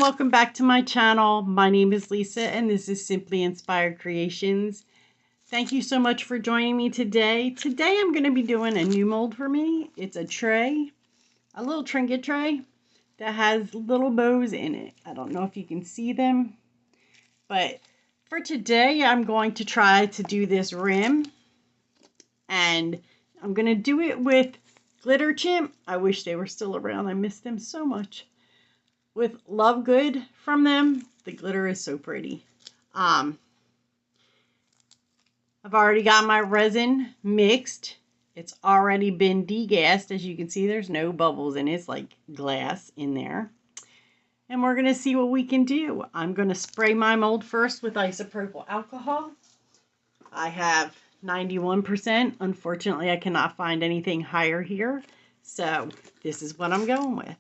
welcome back to my channel. My name is Lisa and this is Simply Inspired Creations. Thank you so much for joining me today. Today I'm going to be doing a new mold for me. It's a tray, a little trinket tray that has little bows in it. I don't know if you can see them, but for today I'm going to try to do this rim, and I'm going to do it with glitter chimp. I wish they were still around. I miss them so much. With Love Good from them. The glitter is so pretty. I've already got my resin mixed. It's already been degassed. As you can see, there's no bubbles in it. It's like glass in there. And we're going to see what we can do. I'm going to spray my mold first with isopropyl alcohol. I have 91%. Unfortunately, I cannot find anything higher here. So this is what I'm going with.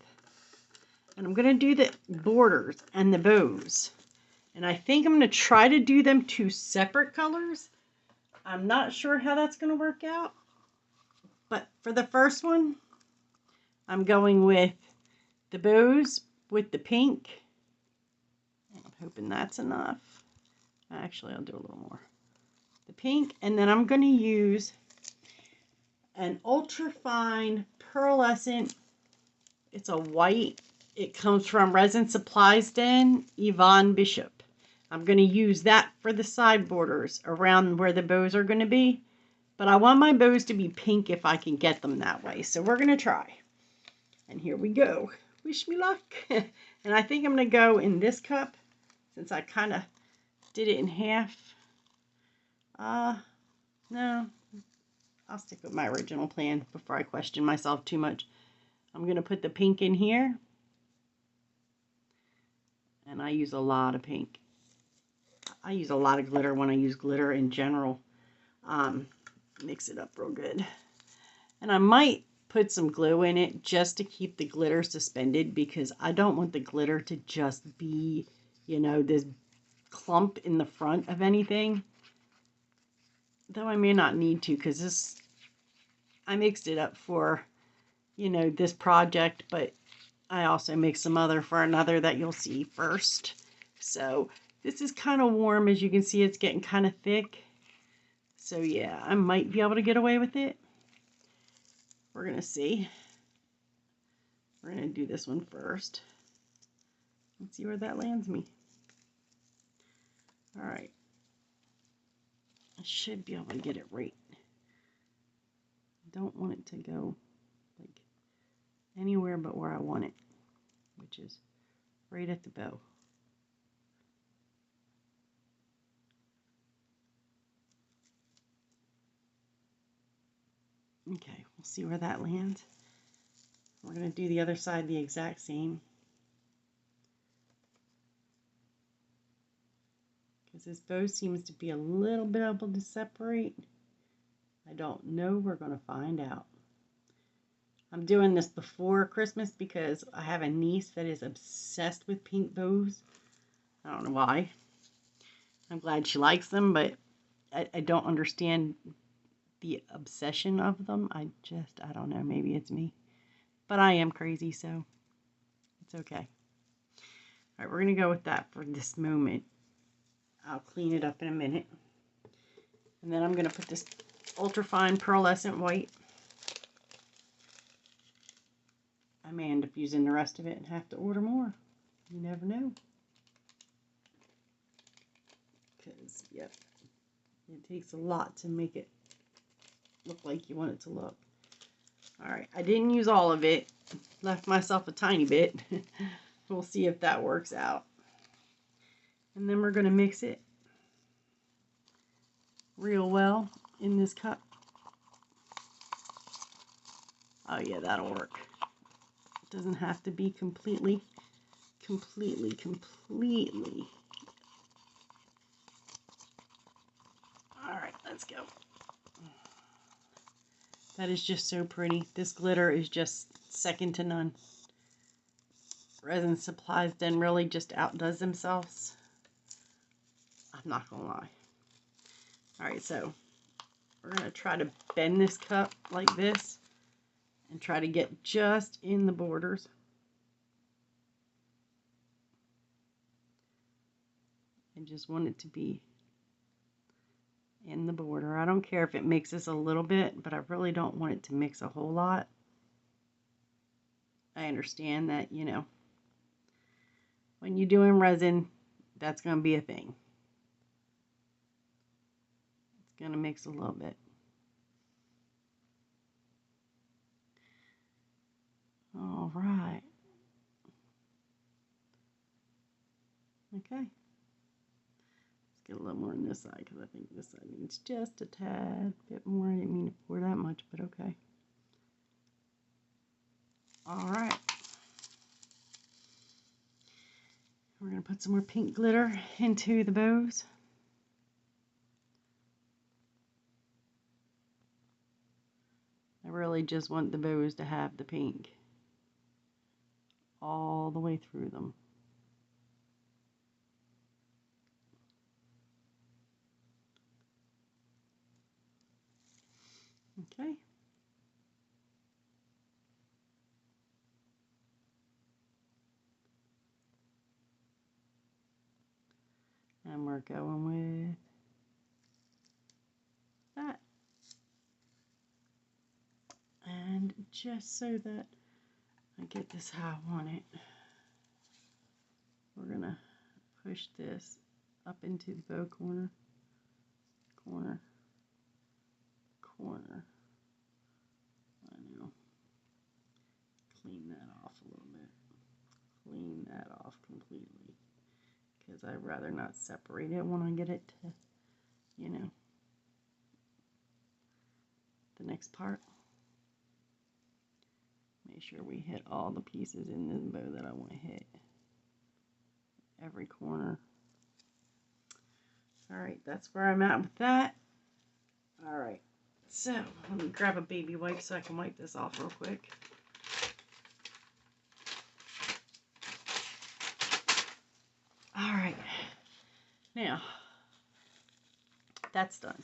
And I'm going to do the borders and the bows. And I think I'm going to try to do them two separate colors. I'm not sure how that's going to work out. But for the first one, I'm going with the bows with the pink. I'm hoping that's enough. Actually, I'll do a little more. The pink. And then I'm going to use an ultra fine pearlescent. It's a white. It comes from Resin Supplies Den, Yvonne Bishop. I'm going to use that for the side borders around where the bows are going to be. But I want my bows to be pink if I can get them that way. So we're going to try. And here we go. Wish me luck. And I think I'm going to go in this cup, since I kind of did it in half. No. I'll stick with my original plan before I question myself too much. I'm going to put the pink in here. And I use a lot of pink. I use a lot of glitter when I use glitter in general. Mix it up real good. And I might put some glue in it just to keep the glitter suspended, because I don't want the glitter to just be, you know, this clump in the front of anything. Though I may not need to, because I mixed it up for, you know, this project, but I also make some other for another that you'll see first. So this is kind of warm. As you can see, it's getting kind of thick. So yeah, I might be able to get away with it. We're going to see. We're going to do this one first. Let's see where that lands me. All right. I should be able to get it right. I don't want it to go like anywhere but where I want it, which is right at the bow. Okay, we'll see where that lands. We're going to do the other side the exact same, because this bow seems to be a little bit able to separate. I don't know. We're going to find out. I'm doing this before Christmas because I have a niece that is obsessed with pink bows. I don't know why. I'm glad she likes them, but I don't understand the obsession of them. I don't know. Maybe it's me. But I am crazy, so it's okay. All right, we're going to go with that for this moment. I'll clean it up in a minute. And then I'm going to put this ultrafine pearlescent white. I may end up using the rest of it and have to order more. You never know. Because, yep, it takes a lot to make it look like you want it to look. Alright, I didn't use all of it. Left myself a tiny bit. We'll see if that works out. And then we're going to mix it real well in this cup. Oh yeah, that'll work. It doesn't have to be completely. Alright, let's go. That is just so pretty. This glitter is just second to none. Resin Supplies Den really just outdoes themselves. I'm not gonna lie. Alright, so we're gonna try to bend this cup like this and try to get just in the borders. I just want it to be in the border. I don't care if it mixes a little bit, but I really don't want it to mix a whole lot. I understand that, you know, when you're doing resin, that's going to be a thing. It's going to mix a little bit. All right. Okay. Let's get a little more on this side because I think this side needs just a tad bit more. I didn't mean to pour that much, but okay. All right. We're going to put some more pink glitter into the bows. I really just want the bows to have the pink all the way through them. Okay. And we're going with that. And just so that I get this how I want it, we're going to push this up into the bow corner, corner, corner. I know. Clean that off a little bit. Clean that off completely. Because I'd rather not separate it when I get it to, you know, the next part. Make sure we hit all the pieces in this bow that I want to hit. Every corner. Alright, that's where I'm at with that. Alright, so let me grab a baby wipe so I can wipe this off real quick. Alright, now that's done.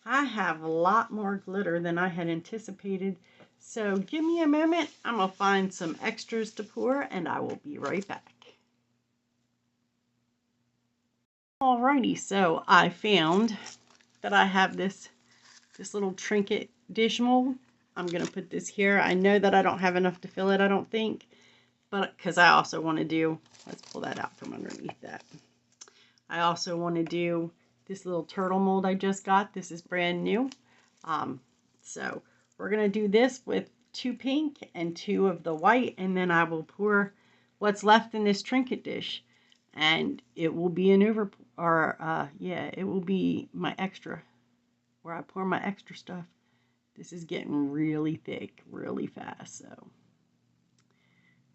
I have a lot more glitter than I had anticipated, so give me a moment. I'm going to find some extras to pour and I will be right back. Alrighty, so I found that I have this little trinket dish mold. I'm going to put this here. I know that I don't have enough to fill it, I don't think, but because I also want to do, let's pull that out from underneath that. I also want to do this little turtle mold I just got. This is brand new. So we're going to do this with 2 pink and 2 of the white, and then I will pour what's left in this trinket dish, and it will be an over, or yeah, it will be my extra, where I pour my extra stuff. This is getting really thick really fast, so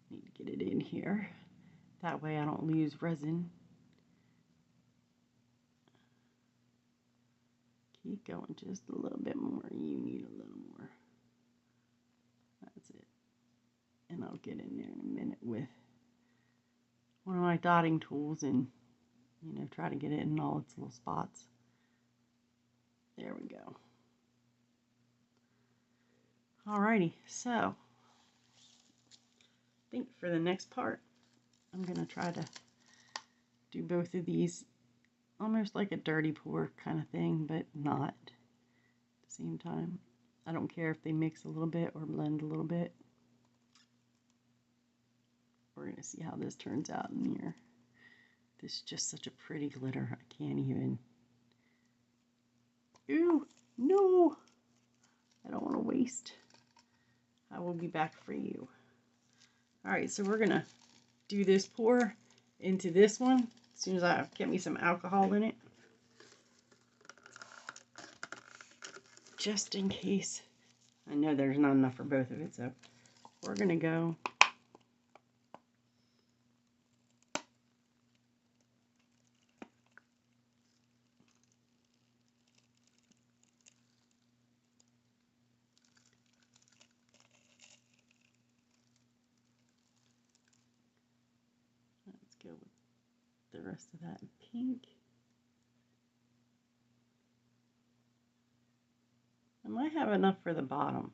need to get it in here. That way I don't lose resin. Keep going just a little bit more. You need a little more. That's it. And I'll get in there in a minute with one of my dotting tools and, you know, try to get it in all its little spots. There we go. Alrighty, so I think for the next part, I'm going to try to do both of these almost like a dirty pour kind of thing, but not at the same time. I don't care if they mix a little bit or blend a little bit. We're going to see how this turns out in here. This is just such a pretty glitter. I can't even. Ooh, no! I don't want to waste. I will be back for you. Alright, so we're going to do this pour into this one as soon as I get me some alcohol in it. Just in case. I know there's not enough for both of it, so we're going to go go with the rest of that in pink. I might have enough for the bottom,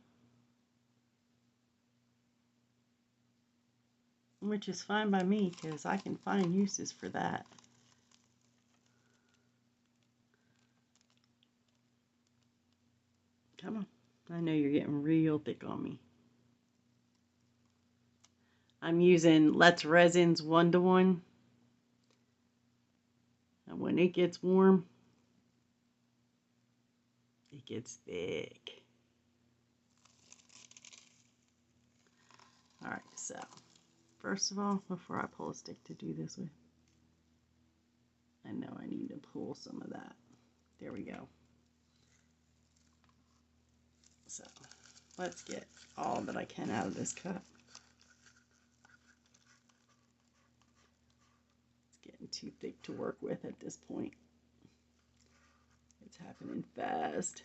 which is fine by me because I can find uses for that. Come on. I know you're getting real thick on me. I'm using Let's Resin's 1-to-1. And when it gets warm, it gets thick. Alright, so first of all, before I pull a stick to do this with, I know I need to pull some of that. There we go. So let's get all that I can out of this cup. It's getting too thick to work with at this point. It's happening fast.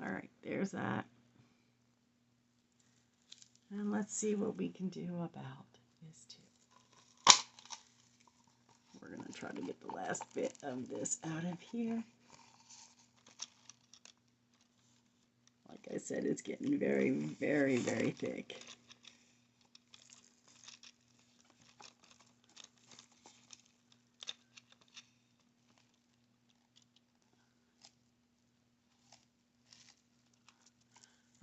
All right, there's that. And let's see what we can do about this too. We're going to try to get the last bit of this out of here. Like I said, it's getting very, very, very thick.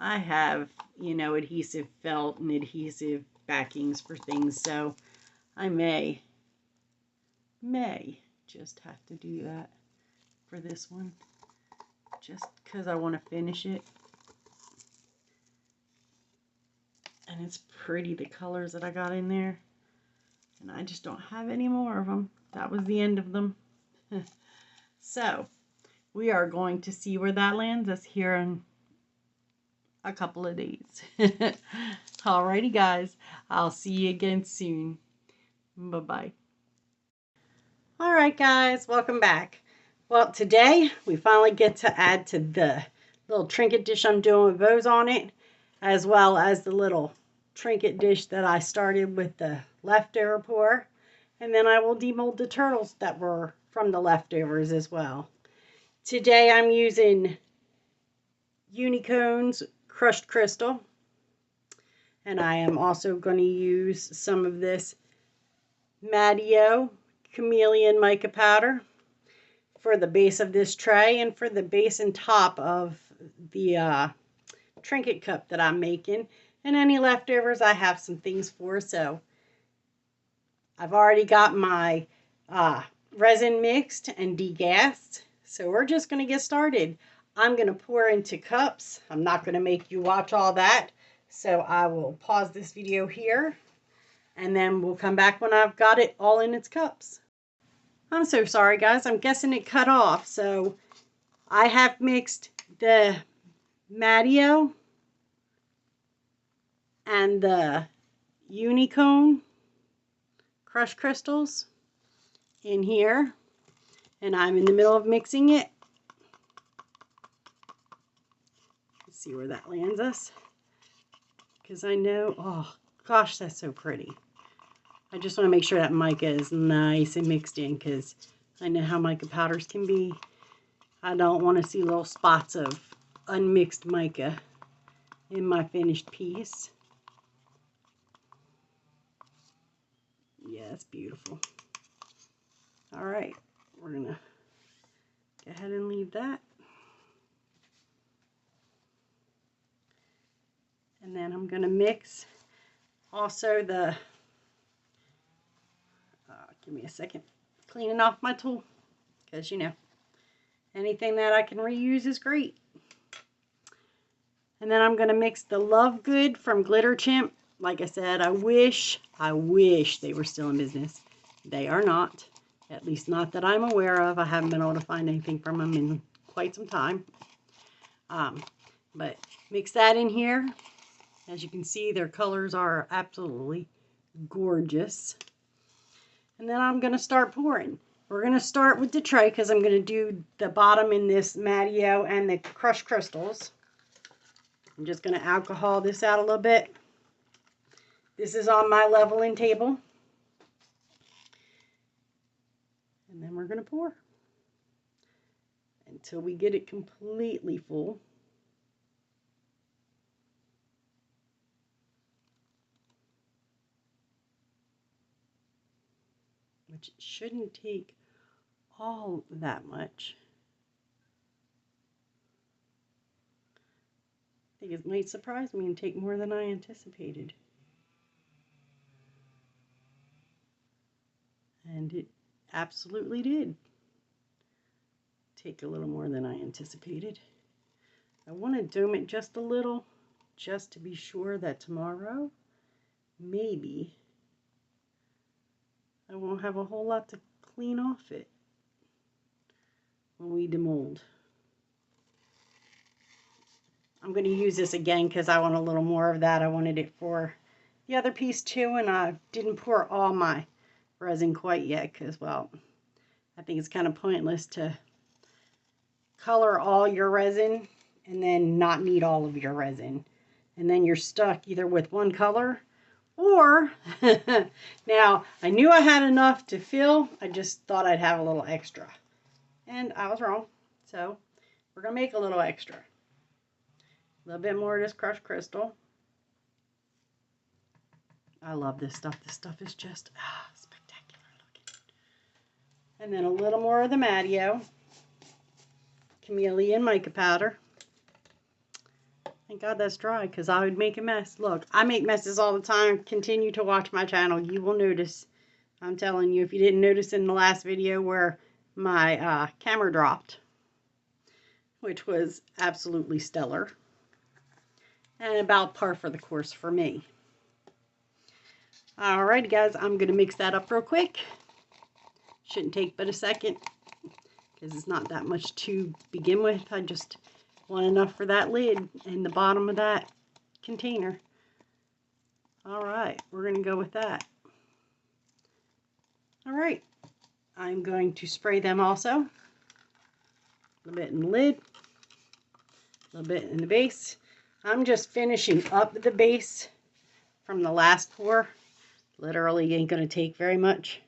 I have, you know, adhesive felt and adhesive backings for things, so I may just have to do that for this one, just because I want to finish it. And it's pretty, the colors that I got in there, and I just don't have any more of them. That was the end of them. So we are going to see where that lands us here in a couple of days. Alrighty guys, I'll see you again soon. Bye-bye. Alright guys, welcome back. Well, today we finally get to add to the little trinket dish I'm doing with bows on it, as well as the little trinket dish that I started with the leftover pour. And then I will demold the turtles that were from the leftovers as well. Today I'm using Unicone's crushed crystal, and I am also going to use some of this Madio chameleon mica powder for the base of this tray and for the base and top of the trinket cup that I'm making. And any leftovers I have some things for. So I've already got my resin mixed and degassed, so we're just going to get started. I'm going to pour into cups. I'm not going to make you watch all that, so I will pause this video here, and then we'll come back when I've got it all in its cups. I'm so sorry guys, I'm guessing it cut off. So I have mixed the Madio and the Unicone crushed crystals in here, and I'm in the middle of mixing it. See where that lands us, because I know, oh gosh, that's so pretty. I just want to make sure that mica is nice and mixed in, because I know how mica powders can be. I don't want to see little spots of unmixed mica in my finished piece. Yeah, it's beautiful. All right, we're gonna go ahead and leave that. And then I'm going to mix also the, give me a second, cleaning off my tool, because you know, anything that I can reuse is great. And then I'm going to mix the Love Good from Glitter Chimp. Like I said, I wish they were still in business. They are not, at least not that I'm aware of. I haven't been able to find anything from them in quite some time. But mix that in here. As you can see, their colors are absolutely gorgeous. And then I'm going to start pouring. We're going to start with the tray because I'm going to do the bottom in this Matio and the crushed crystals. I'm just going to alcohol this out a little bit. This is on my leveling table. And then we're going to pour until we get it completely full. Which shouldn't take all that much. I think it might surprise me and take more than I anticipated. And it absolutely did take a little more than I anticipated. I want to dome it just a little, just to be sure that tomorrow, maybe, I won't have a whole lot to clean off it when we demold. I'm going to use this again because I want a little more of that. I wanted it for the other piece too, and I didn't pour all my resin quite yet because, well, I think it's kind of pointless to color all your resin and then not need all of your resin. And then you're stuck either with one color or, now I knew I had enough to fill, I just thought I'd have a little extra. And I was wrong. So we're going to make a little extra. A little bit more of this crushed crystal. I love this stuff. This stuff is just spectacular looking. And then a little more of the Matio. Chameleon mica powder. Thank God that's dry because I would make a mess. Look, I make messes all the time. Continue to watch my channel. You will notice. I'm telling you, if you didn't notice in the last video where my camera dropped, which was absolutely stellar. And about par for the course for me. Alrighty guys, I'm going to mix that up real quick. Shouldn't take but a second because it's not that much to begin with. I just want enough for that lid and the bottom of that container. Alright, we're going to go with that. Alright, I'm going to spray them also. A little bit in the lid, a little bit in the base. I'm just finishing up the base from the last pour. Literally ain't going to take very much.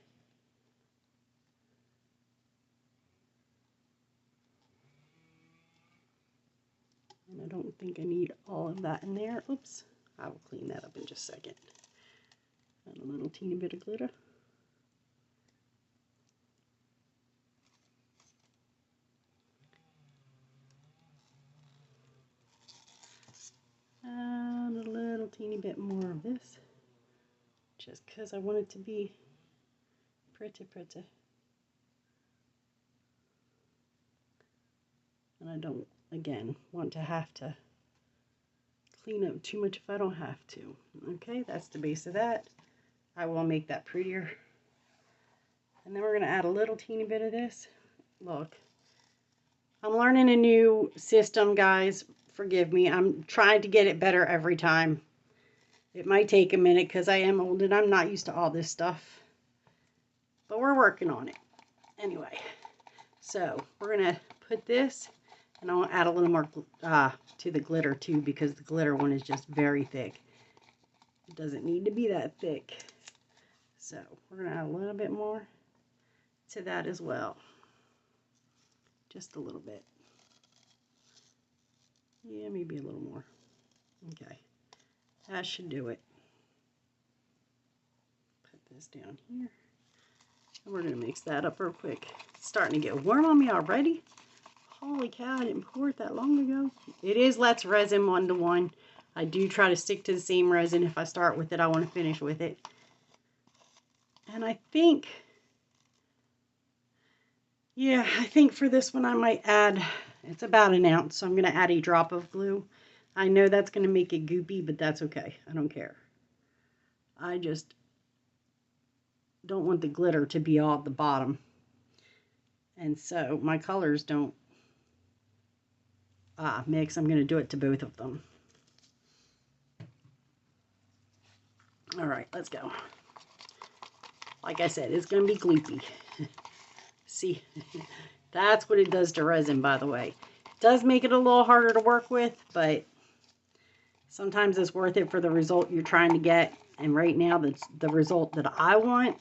And I don't think I need all of that in there. Oops. I will clean that up in just a second. And a little teeny bit of glitter. And a little teeny bit more of this. Just because I want it to be pretty, pretty. And I don't, again, want to have to clean up too much if I don't have to. Okay, that's the base of that. I will make that prettier. And then we're going to add a little teeny bit of this. Look, I'm learning a new system, guys. Forgive me. I'm trying to get it better every time. It might take a minute because I am old and I'm not used to all this stuff. But we're working on it. Anyway, so we're going to put this, and I'll add a little more to the glitter too because the glitter one is just very thick. It doesn't need to be that thick. So we're going to add a little bit more to that as well. Just a little bit. Yeah, maybe a little more. Okay. That should do it. Put this down here. And we're going to mix that up real quick. It's starting to get warm on me already. Holy cow, I didn't pour it that long ago. It is Let's Resin 1-to-1. I do try to stick to the same resin. If I start with it, I want to finish with it. And I think, yeah, I think for this one I might add, it's about an ounce, so I'm going to add a drop of glue. I know that's going to make it goopy, but that's okay. I don't care. I just don't want the glitter to be all at the bottom. And so my colors don't mix. I'm going to do it to both of them. All right, let's go. Like I said, it's going to be gloopy. See, that's what it does to resin, by the way. It does make it a little harder to work with, but sometimes it's worth it for the result you're trying to get. And right now, the result that I want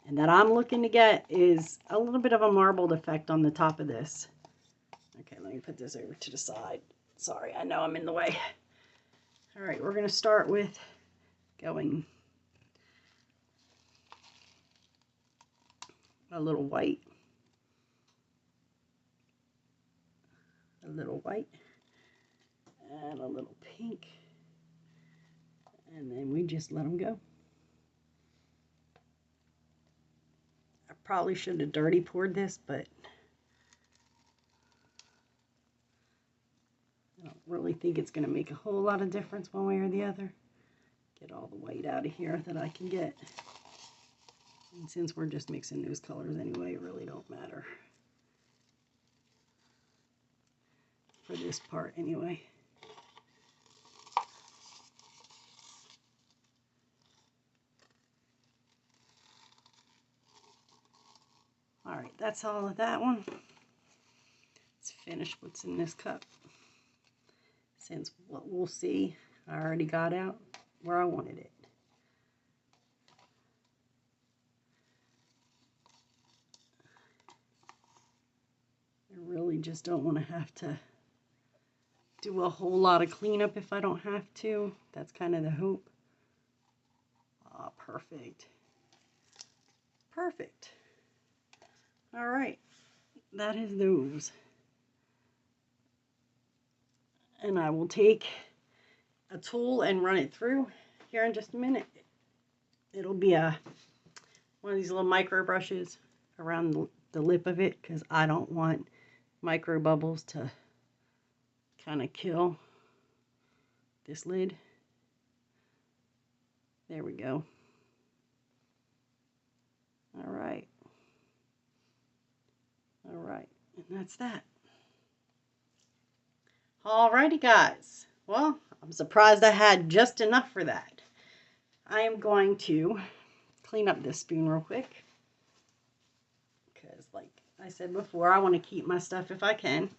and that I'm looking to get is a little bit of a marbled effect on the top of this. Okay, let me put this over to the side. Sorry, I know I'm in the way. All right, we're going to start with going a little white, a little white, and a little pink, and then we just let them go. I probably should have dirty poured this, but I don't really think it's going to make a whole lot of difference one way or the other. Get all the white out of here that I can get. And since we're just mixing those colors anyway, it really don't matter. For this part anyway. All right, that's all of that one. Let's finish what's in this cup. Since what we'll see, I already got out where I wanted it. I really just don't want to have to do a whole lot of cleanup if I don't have to. That's kind of the hope. Ah, perfect. Perfect. All right, that is those. And I will take a tool and run it through here in just a minute. It'll be one of these little micro brushes around the lip of it, because I don't want micro bubbles to kind of kill this lid. There we go. All right. All right, and that's that. Alrighty, guys. Well, I'm surprised I had just enough for that. I am going to clean up this spoon real quick, because like I said before, I want to keep my stuff if I can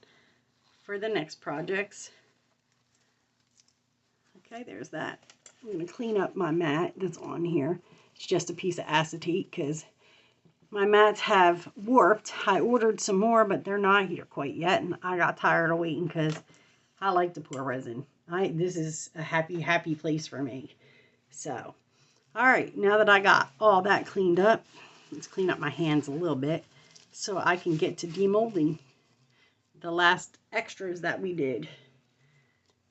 for the next projects. Okay, there's that. I'm going to clean up my mat that's on here. It's just a piece of acetate because my mats have warped. I ordered some more, but they're not here quite yet, and I got tired of waiting because I like to pour resin. This is a happy place for me. So, all right, now that I got all that cleaned up, let's clean up my hands a little bit so I can get to demolding the last extras that we did.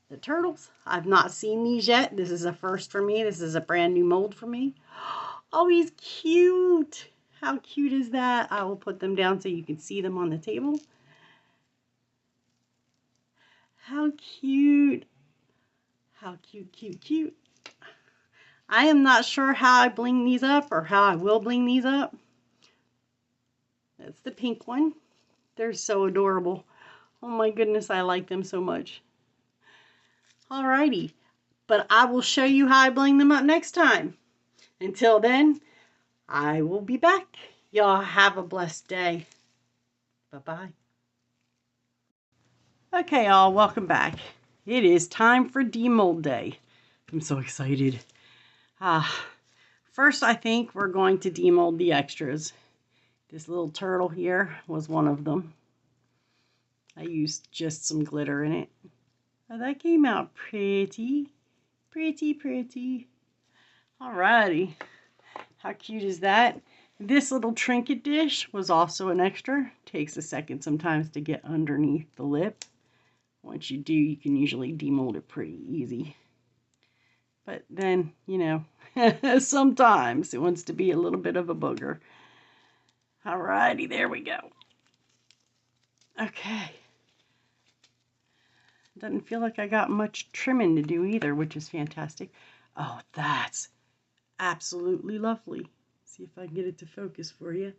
The turtles, I've not seen these yet. This is a first for me. This is a brand new mold for me. Oh, he's cute. How cute is that? I will put them down so you can see them on the table. How cute. How cute. I am not sure how I bling these up or how I will bling these up. That's the pink one. They're so adorable. Oh my goodness, I like them so much. Alrighty, but I will show you how I bling them up next time. Until then, I will be back. Y'all have a blessed day. Bye-bye. Okay, y'all, welcome back. It is time for demold day. I'm so excited. First, I think we're going to demold the extras. This little turtle here was one of them. I used just some glitter in it. Oh, that came out pretty. Pretty. Alrighty. How cute is that? This little trinket dish was also an extra. Takes a second sometimes to get underneath the lip. Once you do, you can usually demold it pretty easy. But then, you know, sometimes it wants to be a little bit of a booger. Alrighty, there we go. Okay. Doesn't feel like I got much trimming to do either, which is fantastic. Oh, that's absolutely lovely. See if I can get it to focus for you.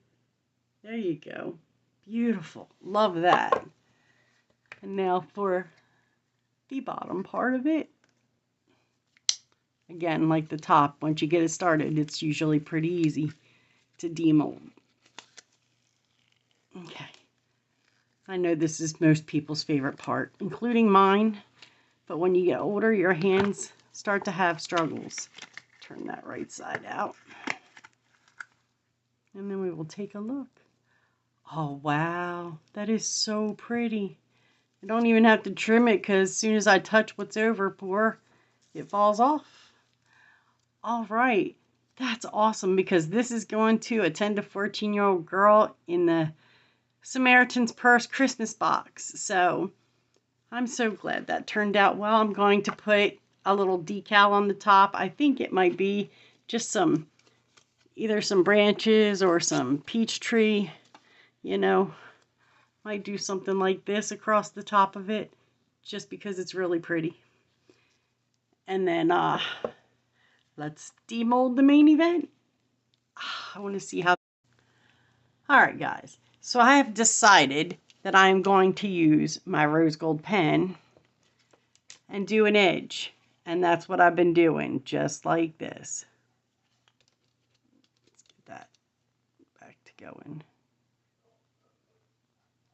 There you go. Beautiful. Love that. And now for the bottom part of it. Again, like the top, once you get it started, it's usually pretty easy to demold. Okay. I know this is most people's favorite part, including mine. But when you get older, your hands start to have struggles. Turn that right side out. And then we will take a look. Oh, wow. That is so pretty. I don't even have to trim it because as soon as I touch what's over pour, it falls off. All right. That's awesome because this is going to a 10 to 14-year-old girl in the Samaritan's Purse Christmas box. So I'm so glad that turned out well. I'm going to put a little decal on the top. I think it might be just either some branches or some peach tree, you know. Might do something like this across the top of it just because it's really pretty. And then let's demold the main event. I want to see how. All right, guys. So I have decided that I am going to use my rose gold pen and do an edge. And that's what I've been doing, just like this. Let's get that back to going.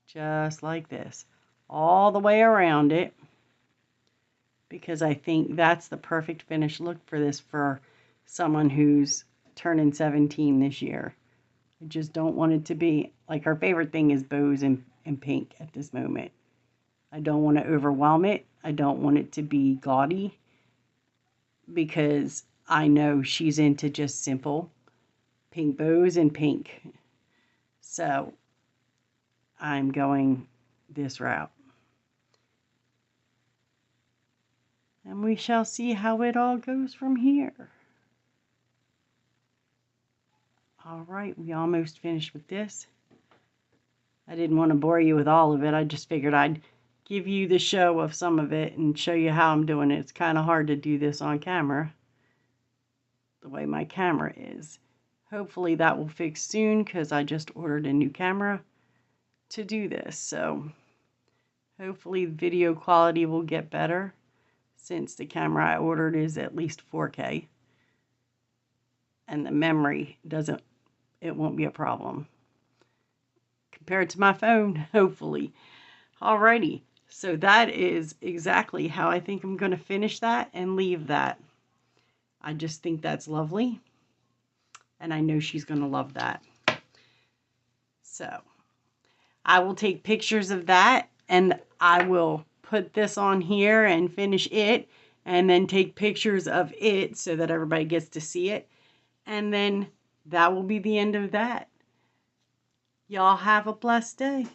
Just like this. All the way around it. Because I think that's the perfect finished look for this for someone who's turning 17 this year. I just don't want it to be, like, our favorite thing is bows and pink at this moment. I don't want to overwhelm it. I don't want it to be gaudy because I know she's into just simple pink bows and pink. So I'm going this route. And we shall see how it all goes from here. All right, we almost finished with this. I didn't want to bore you with all of it. I just figured I'd give you the show of some of it and show you how I'm doing it. It's kind of hard to do this on camera, the way my camera is. Hopefully that will fix soon because I just ordered a new camera to do this. So hopefully video quality will get better since the camera I ordered is at least 4K. And the memory it won't be a problem compared to my phone, hopefully. Alrighty, so that is exactly how I think I'm going to finish that and leave that. I just think that's lovely, and I know she's going to love that. So I will take pictures of that, and I will put this on here and finish it, and then take pictures of it so that everybody gets to see it. And then that will be the end of that. Y'all have a blessed day.